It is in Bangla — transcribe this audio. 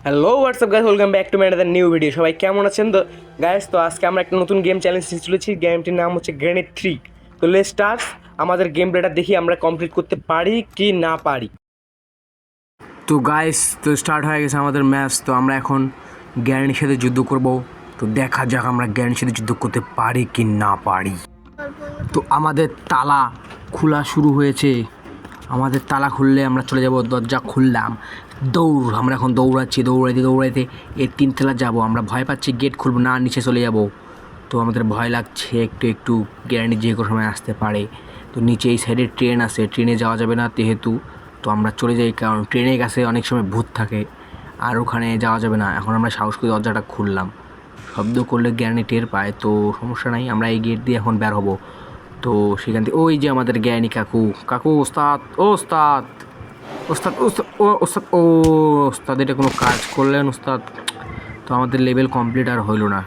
Hello WhatsApp guys, welcome back to my another new video. সবাই কেমন আছেন? তো গাইস, তো আজকে আমরা একটা নতুন গেম চ্যালেঞ্জ নিয়ে চলেছি। গেমটির নাম হচ্ছে গ্রেনেড 3। তো লেটস স্টার্ট। আমাদের গেম প্লেটা দেখি আমরা কমপ্লিট করতে পারি কি না পারি। তো গাইস, তো স্টার্ট হয়ে গেছে আমাদের ম্যাচ। তো আমরা এখন গ্যারেন্টির সাথে যুদ্ধ করব। তো দেখা যাক আমরা গ্যারেন্টির সাথে যুদ্ধ করতে পারি কি না পারি। তো আমাদের তালা খোলা শুরু হয়েছে। আমাদের তালা খুললে আমরা চলে যাব। দরজা খুললাম, দৌড়। আমরা এখন দৌড়াইতে এই 3 তলা যাব। আমরা ভয় পাচ্ছি, গেট খুলবো না, নিচে চলে যাব। তো আমাদের ভয় লাগছে একটু গ্যারান্টি যে কোনো সময় আসতে পারে। তো নিচে এই সাইডে ট্রেন আছে, ট্রেনে যাওয়া যাবে না যেহেতু। তো আমরা চলে যাই, কারণ ট্রেনের কাছে অনেক সময় ভূত থাকে আর ওখানে যাওয়া যাবে না। এখন আমরা সাহস করে দরজাটা খুললাম। শব্দ করলে গ্যারান্টি টের পায়, তো সমস্যা নাই। আমরা এই গেট দিয়ে এখন বের হব। তো সেখান থেকে ওই যে আমাদের জ্ঞানী কাকু ওস্তাদ ওস্তাদ ওস্তাদ ওস্তাদ ও ওস্তাদ ও ওস্তাদ এটা কোনো কাজ করলেন ওস্তাদ? তো আমাদের লেভেল কমপ্লিট আর হইল না।